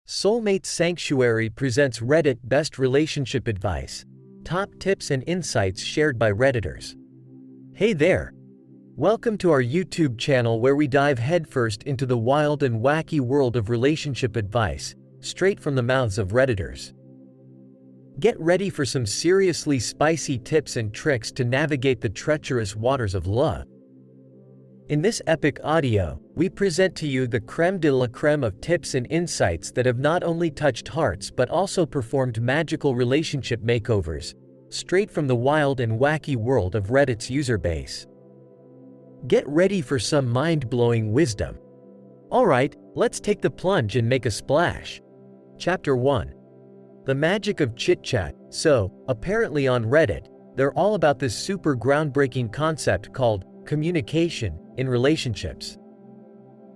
Soulmate Sanctuary presents Reddit Best Relationship Advice. Top tips and insights shared by Redditors. Hey there! Welcome to our YouTube channel where we dive headfirst into the wild and wacky world of relationship advice, straight from the mouths of Redditors. Get ready for some seriously spicy tips and tricks to navigate the treacherous waters of love. In this epic audio, we present to you the creme de la creme of tips and insights that have not only touched hearts but also performed magical relationship makeovers, straight from the wild and wacky world of Reddit's user base. Get ready for some mind-blowing wisdom. Alright, let's take the plunge and make a splash. Chapter 1. The magic of chit-chat. So, apparently on Reddit, they're all about this super groundbreaking concept called communication in relationships.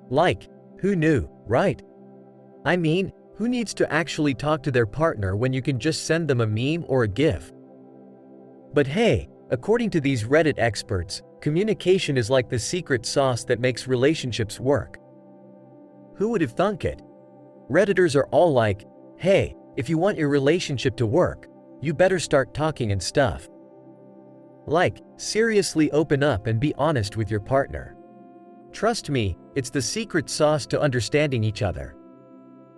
Like, who knew, right? I mean, who needs to actually talk to their partner when you can just send them a meme or a GIF? But hey, according to these Reddit experts, communication is like the secret sauce that makes relationships work. Who would have thunk it? Redditors are all like, hey, if you want your relationship to work, you better start talking and stuff. Like, seriously open up and be honest with your partner. Trust me, it's the secret sauce to understanding each other.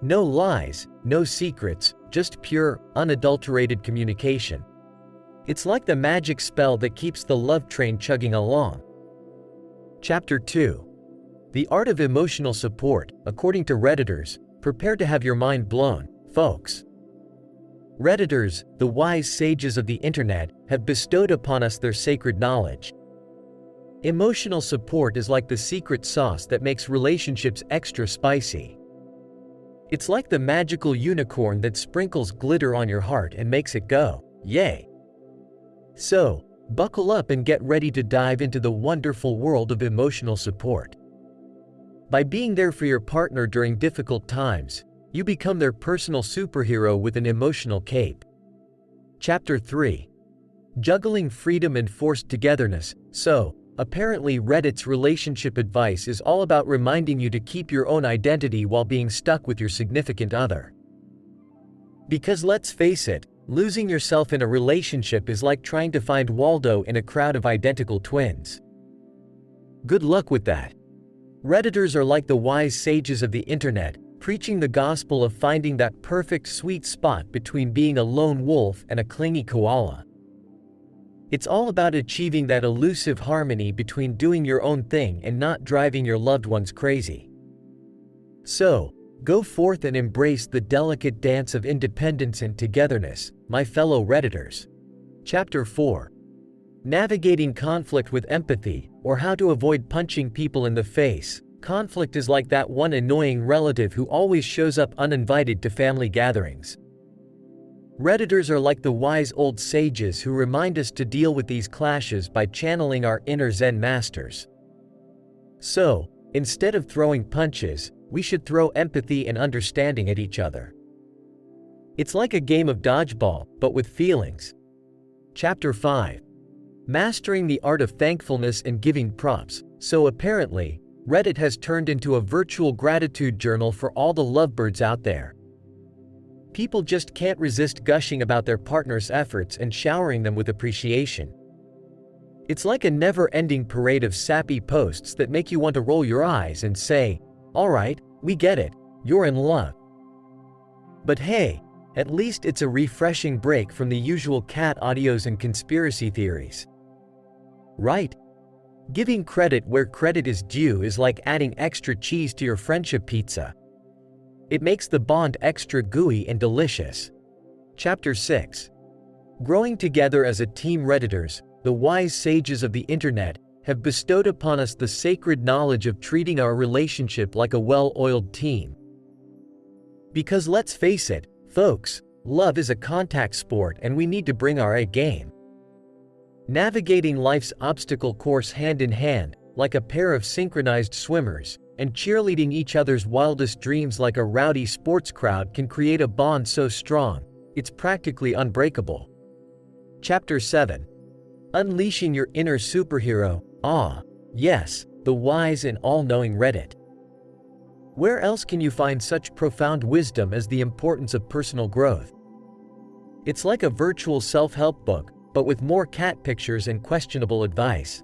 No lies, no secrets, just pure, unadulterated communication. It's like the magic spell that keeps the love train chugging along. Chapter 2. The art of emotional support. According to Redditors, prepare to have your mind blown, folks. Redditors, the wise sages of the internet, have bestowed upon us their sacred knowledge. Emotional support is like the secret sauce that makes relationships extra spicy. It's like the magical unicorn that sprinkles glitter on your heart and makes it go, yay! So, buckle up and get ready to dive into the wonderful world of emotional support. By being there for your partner during difficult times, you become their personal superhero with an emotional cape. Chapter 3. Juggling freedom and forced togetherness. So, apparently Reddit's relationship advice is all about reminding you to keep your own identity while being stuck with your significant other. Because let's face it, losing yourself in a relationship is like trying to find Waldo in a crowd of identical twins. Good luck with that. Redditors are like the wise sages of the internet, preaching the gospel of finding that perfect sweet spot between being a lone wolf and a clingy koala. It's all about achieving that elusive harmony between doing your own thing and not driving your loved ones crazy. So, go forth and embrace the delicate dance of independence and togetherness, my fellow Redditors. Chapter 4. Navigating conflict with empathy, or how to avoid punching people in the face. Conflict is like that one annoying relative who always shows up uninvited to family gatherings. Redditors are like the wise old sages who remind us to deal with these clashes by channeling our inner Zen masters. So, instead of throwing punches, we should throw empathy and understanding at each other. It's like a game of dodgeball, but with feelings. Chapter 5. Mastering the art of thankfulness and giving props. So apparently, Reddit has turned into a virtual gratitude journal for all the lovebirds out there. People just can't resist gushing about their partner's efforts and showering them with appreciation. It's like a never-ending parade of sappy posts that make you want to roll your eyes and say, alright, we get it, you're in love. But hey, at least it's a refreshing break from the usual cat audios and conspiracy theories. Right? Giving credit where credit is due is like adding extra cheese to your friendship pizza. It makes the bond extra gooey and delicious. Chapter 6. Growing together as a team. Redditors, the wise sages of the internet, have bestowed upon us the sacred knowledge of treating our relationship like a well-oiled team. Because let's face it, folks, love is a contact sport and we need to bring our A game. Navigating life's obstacle course hand in hand, like a pair of synchronized swimmers, and cheerleading each other's wildest dreams like a rowdy sports crowd can create a bond so strong, it's practically unbreakable. Chapter 7. Unleashing your inner superhero. Ah, yes, the wise and all-knowing Reddit. Where else can you find such profound wisdom as the importance of personal growth? It's like a virtual self-help book, but with more cat pictures and questionable advice.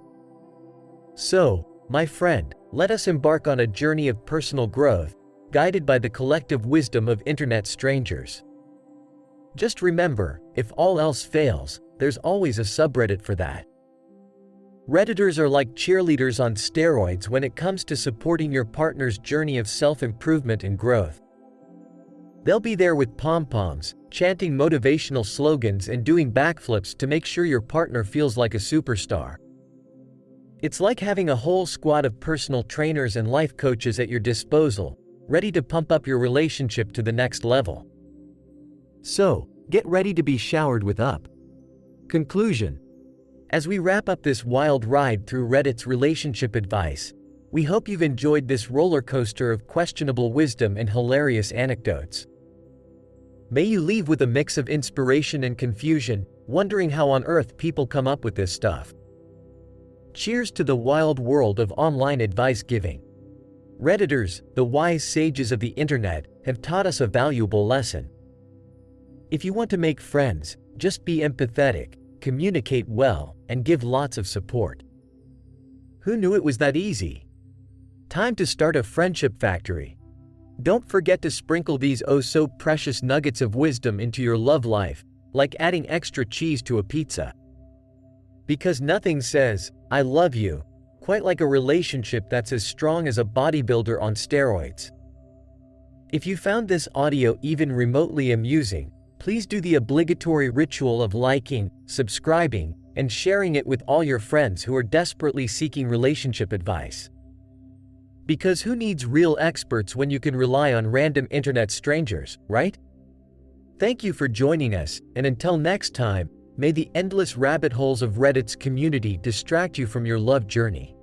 So, my friend, let us embark on a journey of personal growth, guided by the collective wisdom of internet strangers. Just remember, if all else fails, there's always a subreddit for that. Redditors are like cheerleaders on steroids when it comes to supporting your partner's journey of self-improvement and growth. They'll be there with pom-poms, chanting motivational slogans and doing backflips to make sure your partner feels like a superstar. It's like having a whole squad of personal trainers and life coaches at your disposal, ready to pump up your relationship to the next level. So, get ready to be showered with up. Conclusion. As we wrap up this wild ride through Reddit's relationship advice, we hope you've enjoyed this roller coaster of questionable wisdom and hilarious anecdotes. May you leave with a mix of inspiration and confusion, wondering how on earth people come up with this stuff. Cheers to the wild world of online advice giving. Redditors, the wise sages of the internet, have taught us a valuable lesson. If you want to make friends, just be empathetic, communicate well, and give lots of support. Who knew it was that easy? Time to start a friendship factory. Don't forget to sprinkle these oh-so-precious nuggets of wisdom into your love life, like adding extra cheese to a pizza. Because nothing says, "I love you," quite like a relationship that's as strong as a bodybuilder on steroids. If you found this audio even remotely amusing, please do the obligatory ritual of liking, subscribing, and sharing it with all your friends who are desperately seeking relationship advice. Because who needs real experts when you can rely on random internet strangers, right? Thank you for joining us, and until next time, may the endless rabbit holes of Reddit's community distract you from your love journey.